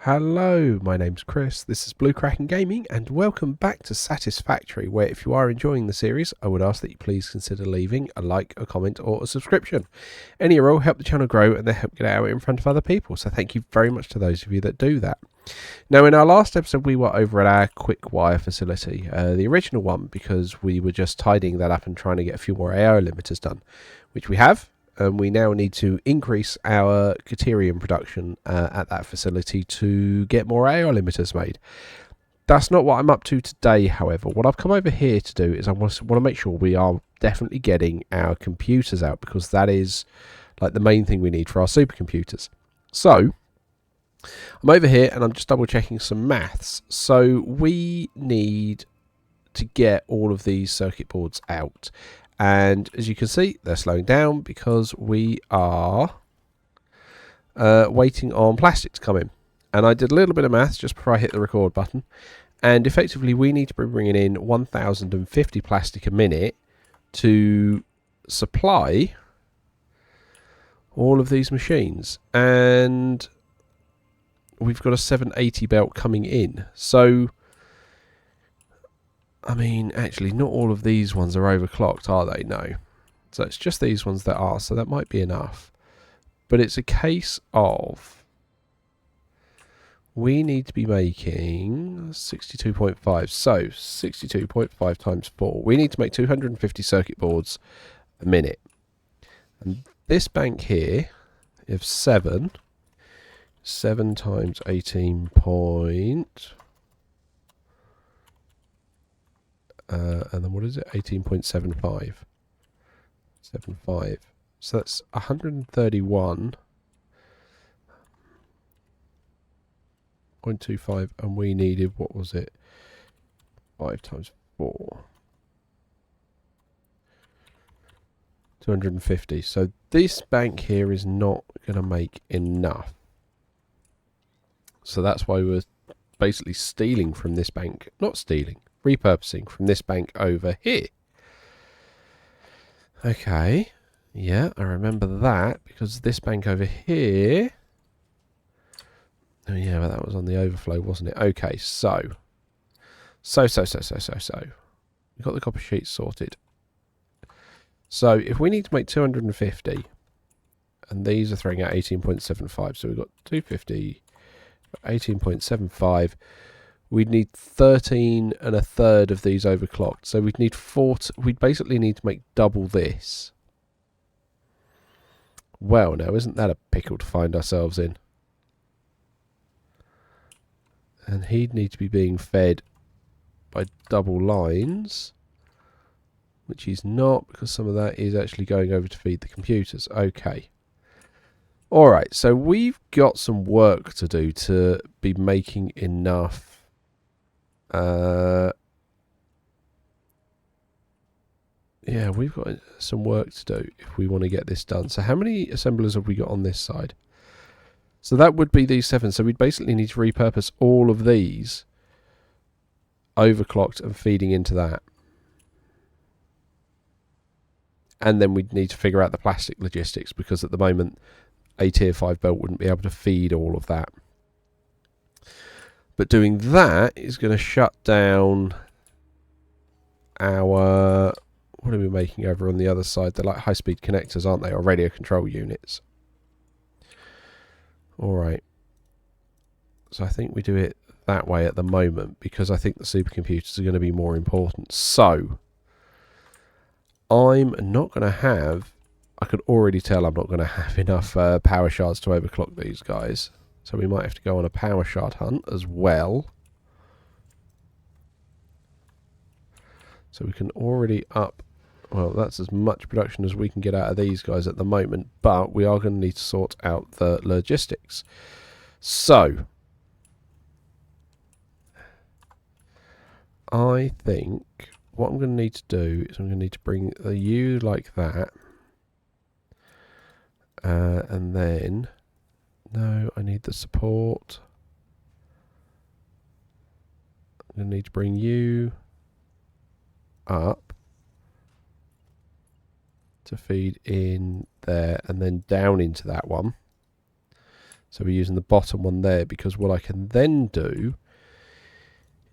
Hello, my name's Chris, this is Blue Kraken Gaming, and welcome back to Satisfactory, where if you are enjoying the series, I would ask that you please consider leaving a like, a comment, or a subscription. Any or all help the channel grow and they help get out in front of other people, so thank you very much to those of you that do that. Now, in our last episode, we were over at our quick wire facility, the original one, because we were just tidying that up and trying to get a few more AO limiters done, which we have. And we now need to increase our Caterium production at that facility to get more AO limiters made. That's not what I'm up to today, however. What I've come over here to do is I want to make sure we are definitely getting our computers out, because that is like the main thing we need for our supercomputers. So I'm over here and I'm just double checking some maths. So we need to get all of these circuit boards out. And as you can see, they're slowing down because we are waiting on plastic to come in. And I did a little bit of maths just before I hit the record button. And effectively, we need to be bringing in 1,050 plastic a minute to supply all of these machines. And we've got a 780 belt coming in. So I mean, actually, not all of these ones are overclocked, are they? No. So it's just these ones that are, so that might be enough. But it's a case of we need to be making 62.5. So 62.5 times 4. We need to make 250 circuit boards a minute. And this bank here of 7 times 18 point... and then what is it? 18.75. 75. So that's 131.25, and we needed, what was it? 5 times 4. 250. So this bank here is not going to make enough. So that's why we're basically stealing from this bank. Not stealing. Repurposing from this bank over here. Okay, yeah, I remember that because this bank over here. Oh yeah, but that was on the overflow, wasn't it? Okay, so we got the copper sheet sorted. So if we need to make 250, and these are throwing out 18.75, so we've got 250, 18.75. We'd need 13 and a third of these overclocked. So we'd need 40. We'd basically need to make double this. Well, now, isn't that a pickle to find ourselves in? And he'd need to be being fed by double lines, which he's not, because some of that is actually going over to feed the computers. Okay. Alright, so we've got some work to do to be making enough. Yeah, we've got some work to do if we want to get this done. So how many assemblers have we got on this side? So that would be these 7. So we'd basically need to repurpose all of these overclocked and feeding into that. And then we'd need to figure out the plastic logistics, because at the moment a tier 5 belt wouldn't be able to feed all of that. But doing that is going to shut down our... What are we making over on the other side? They're like high-speed connectors, aren't they? Or radio control units. Alright. So I think we do it that way at the moment, because I think the supercomputers are going to be more important. So I'm not going to have... I could already tell I'm not going to have enough power shards to overclock these guys. So we might have to go on a power shard hunt as well. So we can already up... Well, that's as much production as we can get out of these guys at the moment. But we are going to need to sort out the logistics. So I think what I'm going to need to do is I'm going to need to bring the U like that. And then... No, I need the support. I'm going to need to bring you up to feed in there and then down into that one. So we're using the bottom one there, because what I can then do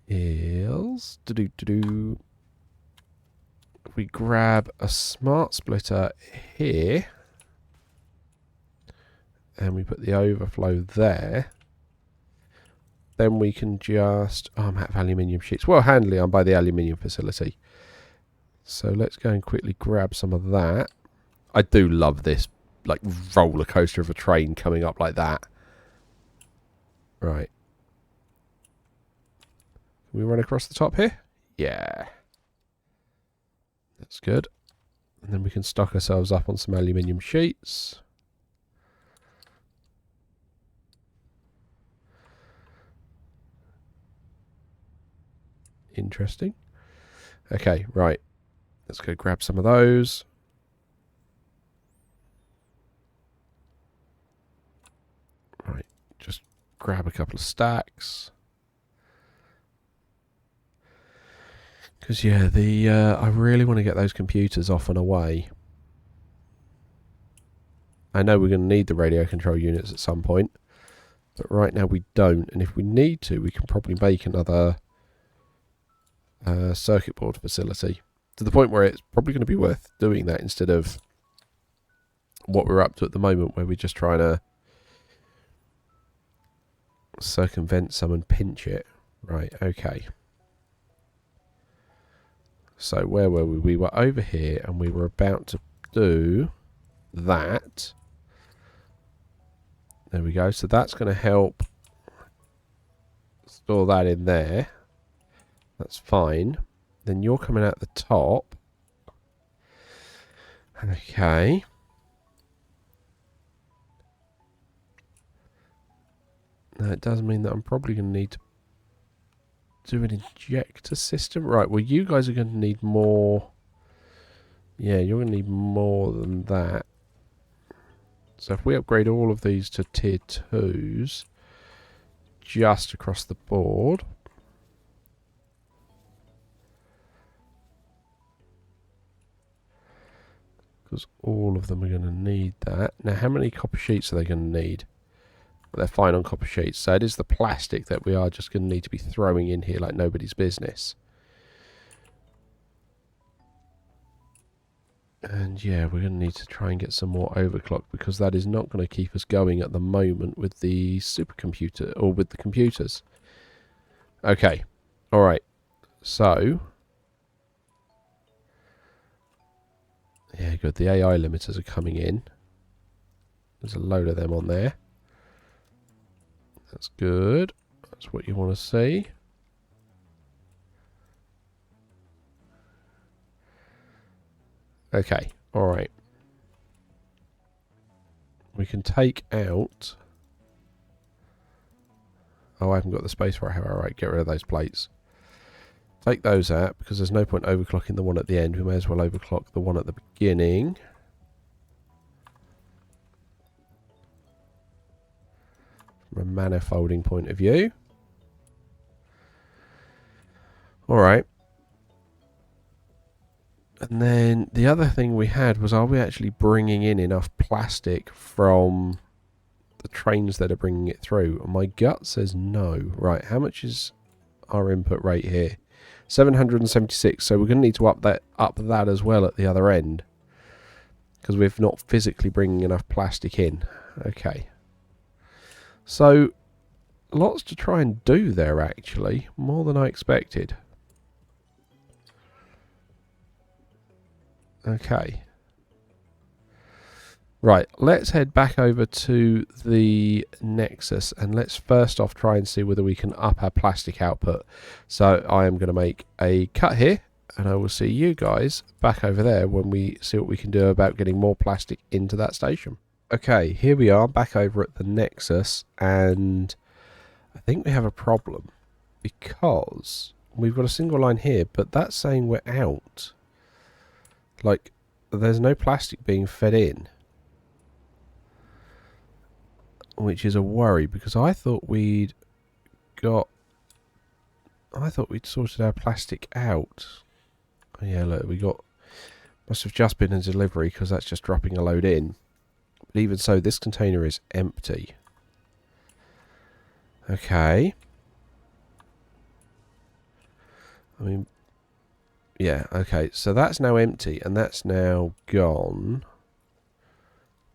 is if we grab a smart splitter here and we put the overflow there, then we can just... Oh, I'm out of aluminium sheets. Well, handily, I'm by the aluminium facility. So let's go and quickly grab some of that. I do love this, like, roller coaster of a train coming up like that. Right. Can we run across the top here? Yeah. That's good. And then we can stock ourselves up on some aluminium sheets. Interesting. Okay, right. Let's go grab some of those. Right, just grab a couple of stacks. Because, yeah, I really want to get those computers off and away. I know we're going to need the radio control units at some point, but right now we don't. And if we need to, we can probably make another circuit board facility, to the point where it's probably going to be worth doing that instead of what we're up to at the moment, where we're just trying to circumvent some and pinch it. Right, okay. So where were we? We were over here and we were about to do that. There we go. So that's going to help store that in there. That's fine. Then you're coming out the top. Okay. Now it does mean that I'm probably going to need to do an injector system. Right, well, you guys are going to need more. Yeah, you're going to need more than that. So if we upgrade all of these to tier 2s just across the board. Because all of them are going to need that. Now, how many copper sheets are they going to need? Well, they're fine on copper sheets. So it is the plastic that we are just going to need to be throwing in here like nobody's business. And yeah, we're going to need to try and get some more overclock, because that is not going to keep us going at the moment with the supercomputer, or with the computers. Okay. Alright. So. Yeah, good. The AI limiters are coming in. There's a load of them on there. That's good. That's what you want to see. Okay, alright. We can take out... Oh, I haven't got the space for it. Alright, get rid of those plates. Take those out, because there's no point overclocking the one at the end. We may as well overclock the one at the beginning. From a manifolding point of view. Alright. And then the other thing we had was, are we actually bringing in enough plastic from the trains that are bringing it through? And my gut says no. Right, how much is our input rate here? 776. So we're going to need to up that as well at the other end, because we're not physically bringing enough plastic in. Okay. So lots to try and do there, actually. More than I expected. Okay. Right, let's head back over to the Nexus, and let's first off try and see whether we can up our plastic output. So I am going to make a cut here, and I will see you guys back over there when we see what we can do about getting more plastic into that station. Okay, here we are back over at the Nexus, and I think we have a problem, because we've got a single line here, but that's saying we're out. Like, there's no plastic being fed in. Which is a worry, because I thought we'd sorted our plastic out. Oh, yeah, look, must have just been a delivery, because that's just dropping a load in. But even so, this container is empty. Okay. I mean, yeah, okay. So that's now empty and that's now gone.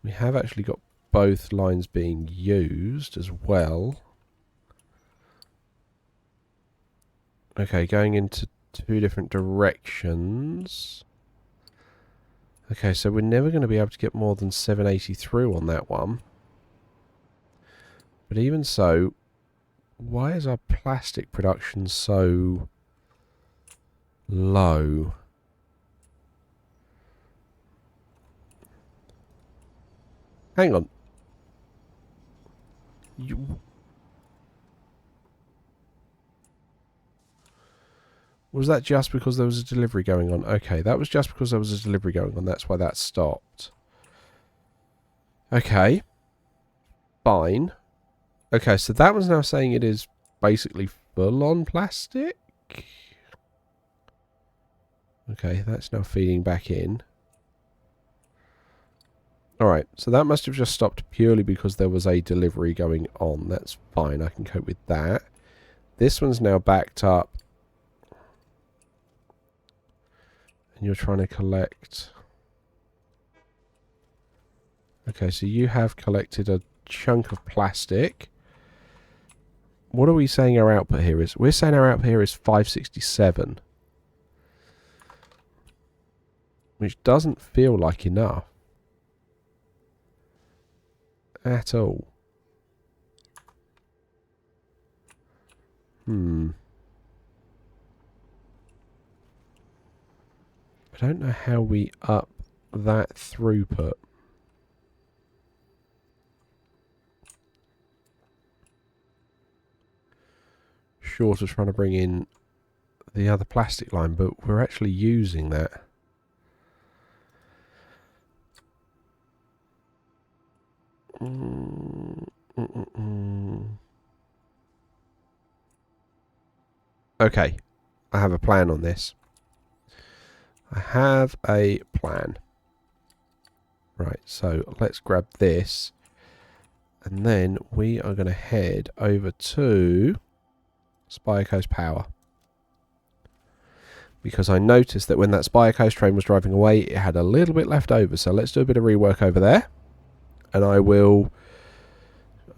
We have actually got both lines being used as well. Okay, going into two different directions. Okay, so we're never going to be able to get more than 780 through on that one. But even so, why is our plastic production so low? Hang on. Was that just because there was a delivery going on? Okay, that was just because there was a delivery going on. That's why that stopped. Okay. Fine. Okay, so that one's now saying it is basically full on plastic. Okay, that's now feeding back in. Alright, so that must have just stopped purely because there was a delivery going on. That's fine, I can cope with that. This one's now backed up. And you're trying to collect... Okay, so you have collected a chunk of plastic. What are we saying our output here is? We're saying our output here is 567. Which doesn't feel like enough. At all. I don't know how we up that throughput. Short of trying to bring in the other plastic line, but we're actually using that. Okay, I have a plan on this. I have a plan. Right, so let's grab this. And then we are going to head over to Spire Power. Because I noticed that when that Spire train was driving away, it had a little bit left over. So let's do a bit of rework over there. And I will...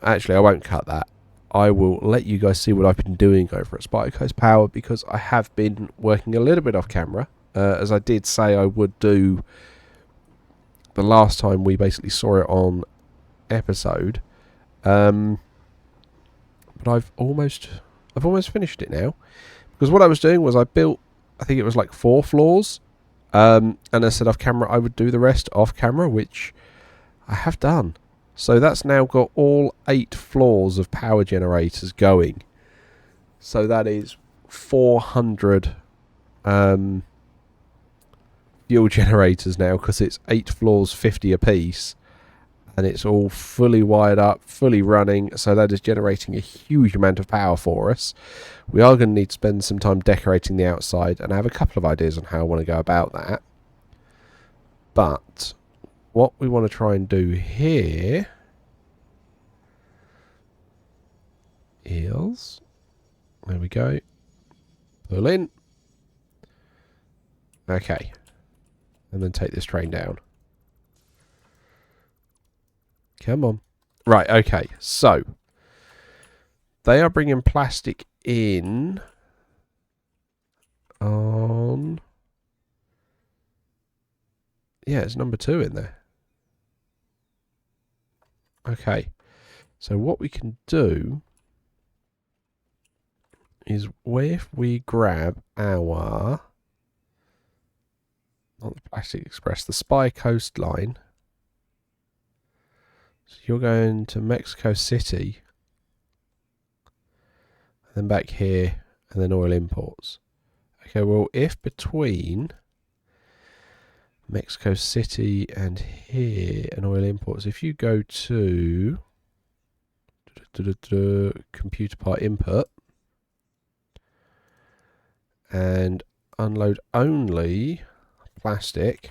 Actually, I won't cut that. I will let you guys see what I've been doing over at Spire Power, because I have been working a little bit off camera. As I did say I would do the last time we basically saw it on episode. But I've almost finished it now. Because what I was doing was I built, I think it was like 4 floors. And I said off camera I would do the rest off camera, which I have done. So that's now got all 8 floors of power generators going. So that is 400 fuel generators now, because it's 8 floors, 50 apiece. And it's all fully wired up, fully running. So that is generating a huge amount of power for us. We are going to need to spend some time decorating the outside. And I have a couple of ideas on how I want to go about that. But... what we want to try and do here is, there we go, pull in, okay, and then take this train down. Come on. Right, okay, so they are bringing plastic in on, yeah, it's number 2 in there. Okay, so what we can do is, if we grab our, not the Plastic Express, the Spy Coastline. So you're going to Mexico City, and then back here, and then oil imports. Okay, well, if between Mexico City and here and oil imports, if you go to computer part input and unload only plastic,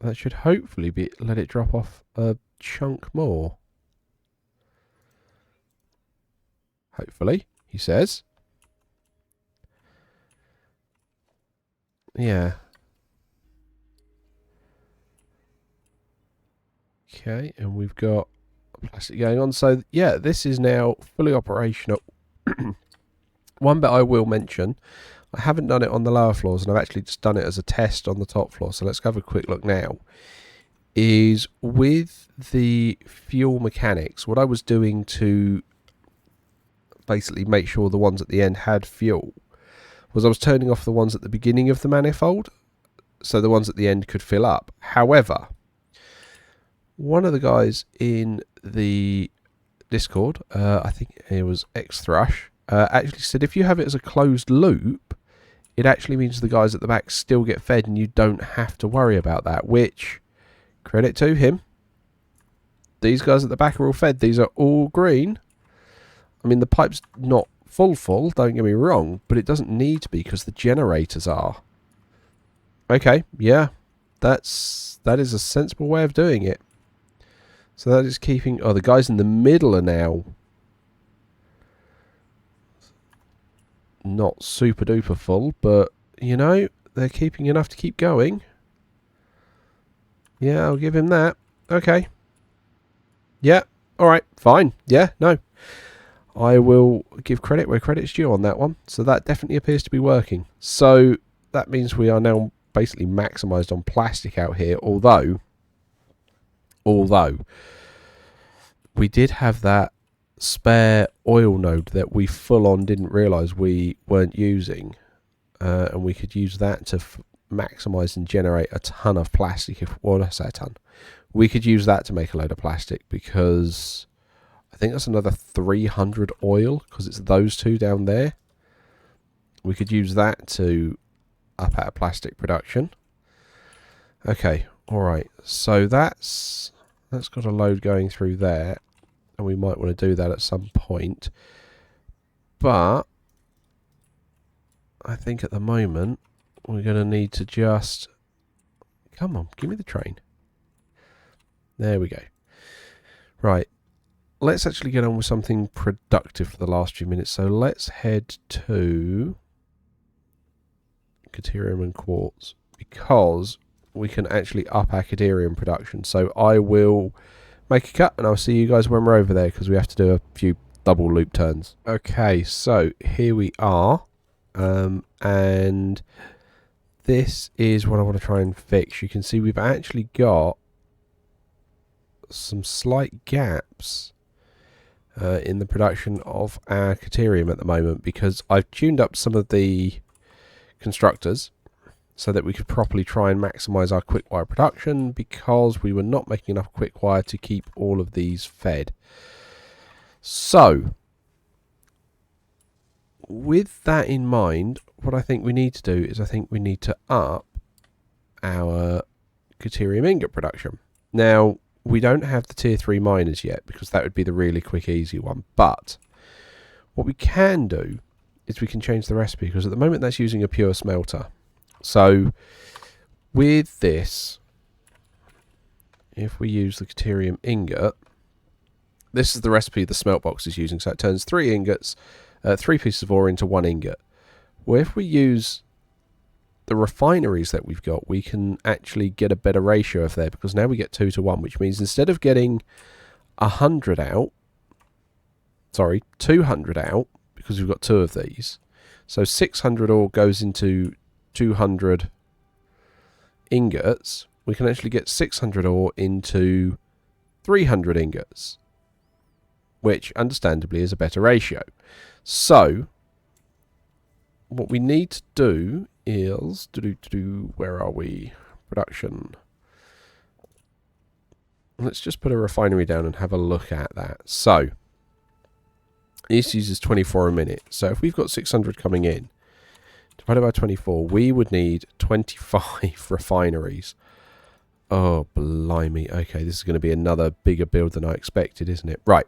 that should hopefully let it drop off a chunk more. Hopefully, he says. Yeah. Okay, and we've got plastic going on. So, yeah, this is now fully operational. One bit I will mention, I haven't done it on the lower floors, and I've actually just done it as a test on the top floor. So let's have a quick look now. Is with the fuel mechanics, what I was doing to basically make sure the ones at the end had fuel was I was turning off the ones at the beginning of the manifold so the ones at the end could fill up. However, one of the guys in the Discord, I think it was X-Thrush, actually said if you have it as a closed loop, it actually means the guys at the back still get fed and you don't have to worry about that, which, credit to him, these guys at the back are all fed. These are all green. I mean, the pipe's not full, don't get me wrong, but it doesn't need to be because the generators are. Okay, yeah, that is a sensible way of doing it. So that is keeping... Oh, the guys in the middle are now not super duper full, but, you know, they're keeping enough to keep going. Yeah, I'll give him that. Okay. Yeah, alright, fine. Yeah, no. I will give credit where credit's due on that one. So that definitely appears to be working. So that means we are now basically maximised on plastic out here, although we did have that spare oil node that we full on didn't realise we weren't using, and we could use that to maximise and generate a ton of plastic. Well, I say a ton, we could use that to make a load of plastic, because I think that's another 300 oil, because it's those two down there. We could use that to up our plastic production. Okay, alright, so that's got a load going through there, and we might want to do that at some point. But I think at the moment we're going to need to just... Come on, give me the train. There we go. Right, let's actually get on with something productive for the last few minutes. So let's head to Caterium and Quartz, because we can actually up our Caterium production. So I will make a cut and I'll see you guys when we're over there, because we have to do a few double loop turns. Okay, so here we are, and this is what I want to try and fix. You can see we've actually got some slight gaps in the production of our Caterium at the moment, because I've tuned up some of the constructors so that we could properly try and maximise our quick wire production, because we were not making enough quick wire to keep all of these fed. So with that in mind, what I think we need to do is I think we need to up our Caterium ingot production. Now, we don't have the tier 3 miners yet, because that would be the really quick easy one, but what we can do is we can change the recipe, because at the moment that's using a pure smelter. So with this, if we use the Caterium ingot, this is the recipe the smelt box is using. So it turns 3 ingots, 3 pieces of ore into 1 ingot. Well, if we use the refineries that we've got, we can actually get a better ratio of there, because now we get 2 to 1, which means instead of getting 100 out, sorry, 200 out, because we've got 2 of these, so 600 ore goes into 200 ingots, we can actually get 600 ore into 300 ingots, which understandably is a better ratio. So what we need to do is where are we? Production. Let's just put a refinery down and have a look at that. So this uses 24 a minute. So if we've got 600 coming in, divided by 24, we would need 25 refineries. Oh, blimey. Okay, this is going to be another bigger build than I expected, isn't it? Right.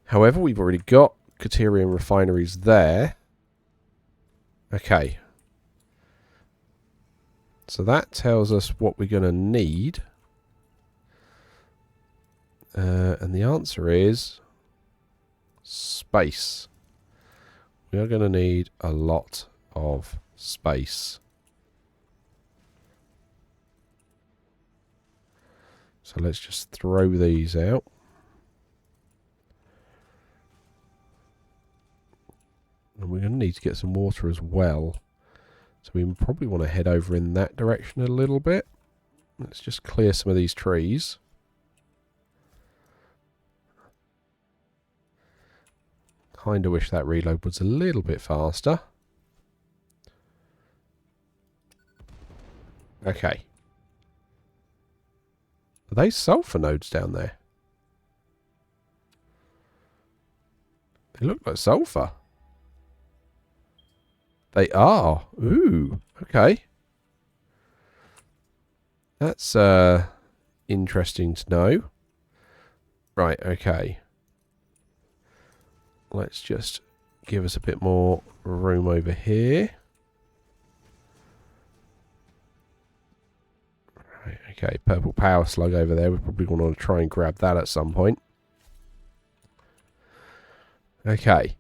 However, we've already got Caterium refineries there. Okay. So that tells us what we're going to need. And the answer is space. We are going to need a lot of space. So let's just throw these out. And we're going to need to get some water as well. So we probably want to head over in that direction a little bit. Let's just clear some of these trees. Kind of wish that reload was a little bit faster. Okay. Are they sulfur nodes down there? They look like sulfur. They are. Ooh, okay. That's interesting to know. Right, okay. Let's just give us a bit more room over here. Right, okay, purple power slug over there. We probably want to try and grab that at some point. Okay.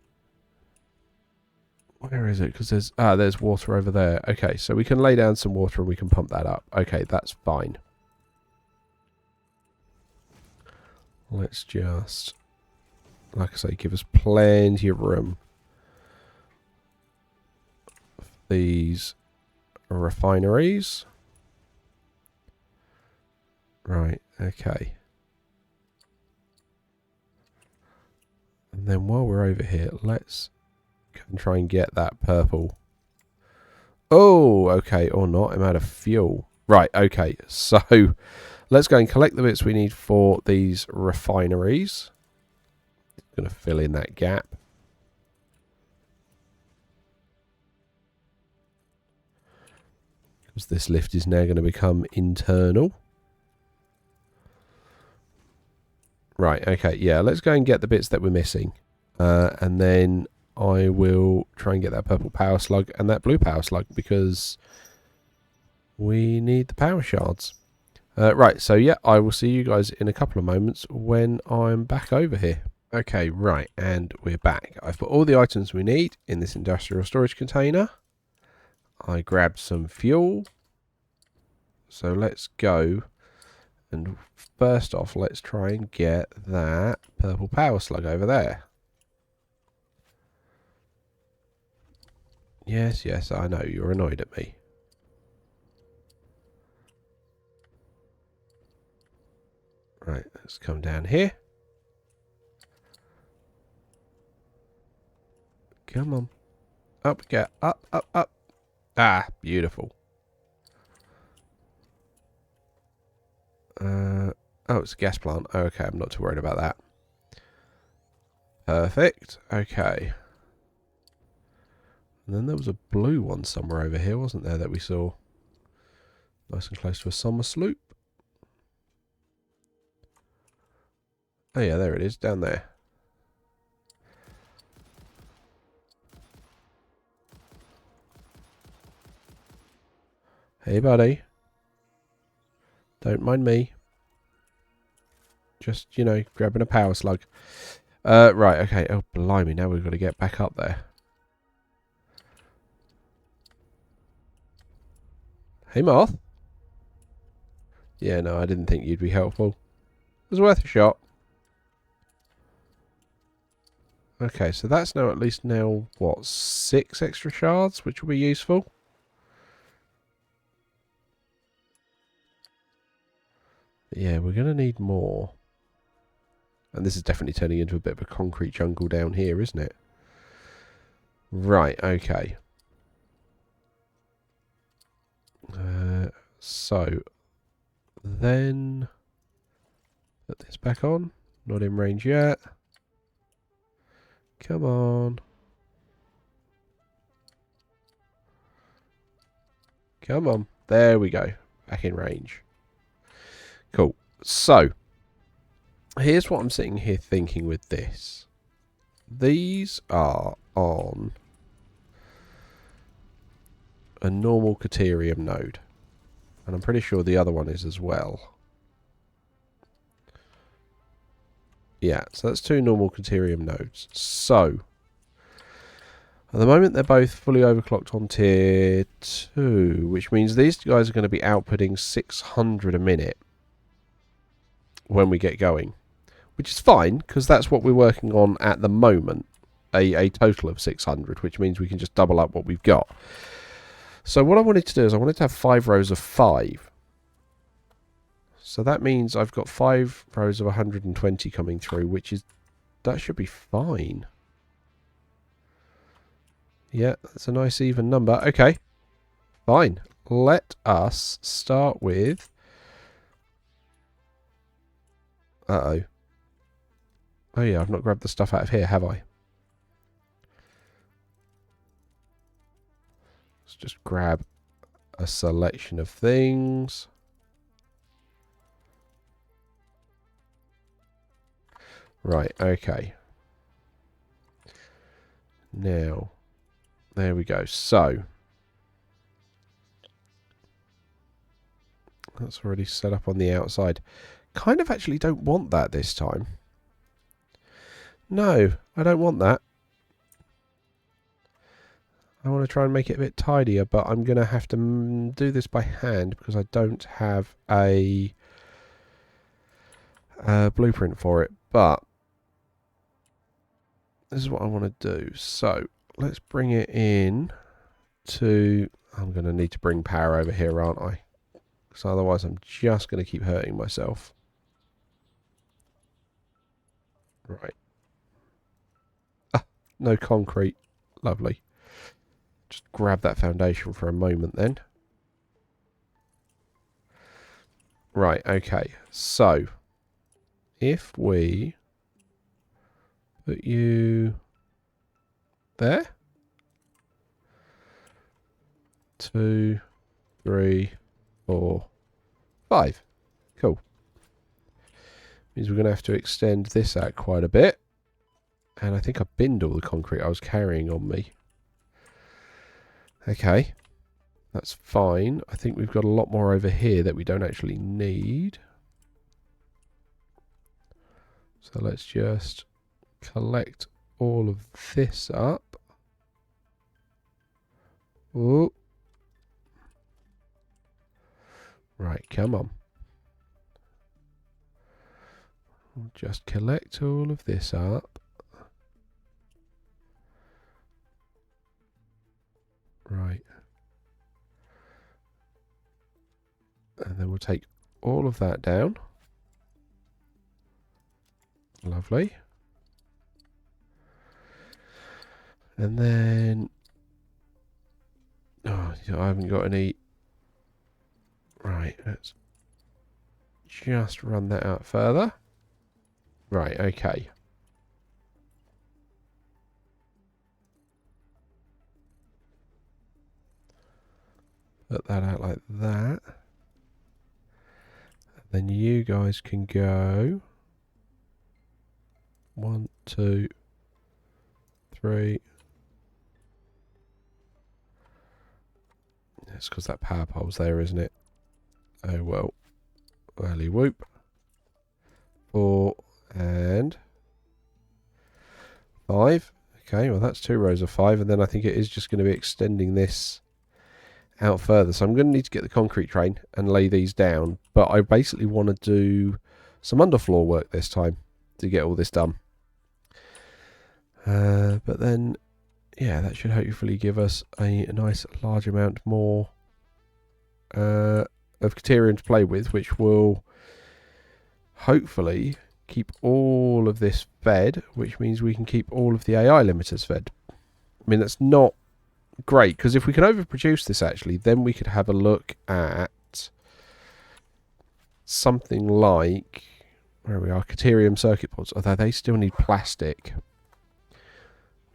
Where is it? Because there's water over there. Okay, so we can lay down some water and we can pump that up. Okay, that's fine. Let's just, like I say, give us plenty of room. These refineries. Right, okay. And then while we're over here, let's and try and get that purple. Oh, okay, or not. I'm out of fuel. Right, okay. So let's go and collect the bits we need for these refineries. Going to fill in that gap. Because this lift is now going to become internal. Right, okay, yeah, let's go and get the bits that we're missing. And then I will try and get that purple power slug and that blue power slug because we need the power shards. Right, so yeah, I will see you guys in a couple of moments when I'm back over here. Okay, right, and we're back. I've put all the items we need in this industrial storage container. I grabbed some fuel. So let's go. And first off, let's try and get that purple power slug over there. Yes, yes, I know, you're annoyed at me. Right, let's come down here. Come on. Up, get up, up, up. Ah, beautiful. Oh, it's a gas plant. Oh, okay, I'm not too worried about that. Perfect. Okay. And then there was a blue one somewhere over here, wasn't there, that we saw? Nice and close to a summer sloop. Oh yeah, there it is, down there. Hey buddy. Don't mind me. Just, you know, grabbing a power slug. Right, okay. Oh, blimey, now we've got to get back up there. Hey, Moth. Yeah, no, I didn't think you'd be helpful. It was worth a shot. Okay, so that's now at least now, what, 6 extra shards, which will be useful. But yeah, we're going to need more. And this is definitely turning into a bit of a concrete jungle down here, isn't it? Right, okay. So, then put this back on. Not in range yet. Come on. Come on. There we go. Back in range. Cool. So, here's what I'm sitting here thinking with this. These are on a normal Caterium node. And I'm pretty sure the other one is as well. Yeah, so that's 2 normal Caterium nodes. So, at the moment they're both fully overclocked on tier 2, which means these guys are going to be outputting 600 a minute when we get going. Which is fine, because that's what we're working on at the moment. A total of 600, which means we can just double up what we've got. So what I wanted to do is I wanted to have 5 rows of 5. So that means I've got 5 rows of 120 coming through, that should be fine. Yeah, that's a nice even number. Okay, fine. Let us start with... Uh-oh. Oh yeah, I've not grabbed the stuff out of here, have I? Let's just grab a selection of things. Right, okay. Now, there we go. So, that's already set up on the outside. Kind of actually don't want that this time. No, I don't want that. I want to try and make it a bit tidier, but I'm going to have to do this by hand because I don't have a blueprint for it. But this is what I want to do. So let's bring it in to... I'm going to need to bring power over here, aren't I? Because otherwise I'm just going to keep hurting myself. Right. Ah, no concrete. Lovely. Just grab that foundation for a moment then. Right, okay. So, if we put you there. 2, 3, 4, 5. Cool. Means we're going to have to extend this out quite a bit. And I think I binned all the concrete I was carrying on me. Okay. That's fine. I think we've got a lot more over here that we don't actually need. So let's just collect all of this up. Ooh. Right, come on. We'll just collect all of this up. Right. And then we'll take all of that down. Lovely. And then... oh, I haven't got any... right, let's just run that out further. Right, okay. Put that out like that. Then you guys can go 1, 2, 3. It's because that power pole's there, isn't it? Oh well. Early whoop. 4 and 5. Okay, well that's 2 rows of 5, and then I think it is just going to be extending this out further. So I'm going to need to get the concrete train and lay these down, but I basically want to do some underfloor work this time to get all this done. But then, yeah, that should hopefully give us a nice large amount more of Caterium to play with, which will hopefully keep all of this fed, which means we can keep all of the AI limiters fed. I mean, that's not great, because if we can overproduce this actually, then we could have a look at something like, where we are, Caterium circuit boards, although they still need plastic.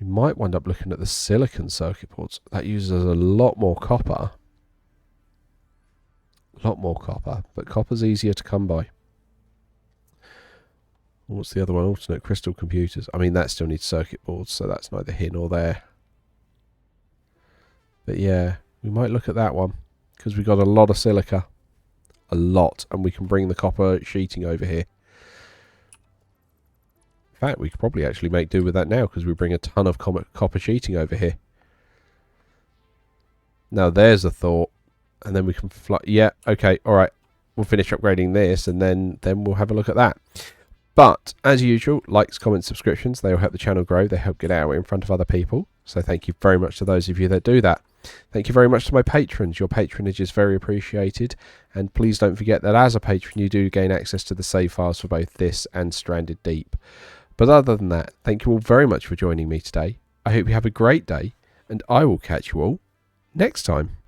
We might wind up looking at the silicon circuit boards. That uses a lot more copper. But copper's easier to come by. What's the other one? Alternate crystal computers. I mean, that still needs circuit boards, so that's neither here nor there. But yeah, we might look at that one, because we got a lot of silica. a lot, and we can bring the copper sheeting over here. In fact, we could probably actually make do with that now, because we bring a ton of copper sheeting over here. Now there's a thought, and then we can fly. Yeah, okay, all right. We'll finish upgrading this, and then we'll have a look at that. But as usual, likes, comments, subscriptions, they will help the channel grow. They help get out in front of other people. So thank you very much to those of you that do that. Thank you very much to my patrons. Your patronage is very appreciated. And please don't forget that as a patron, you do gain access to the save files for both this and Stranded Deep. But other than that, thank you all very much for joining me today. I hope you have a great day, and I will catch you all next time.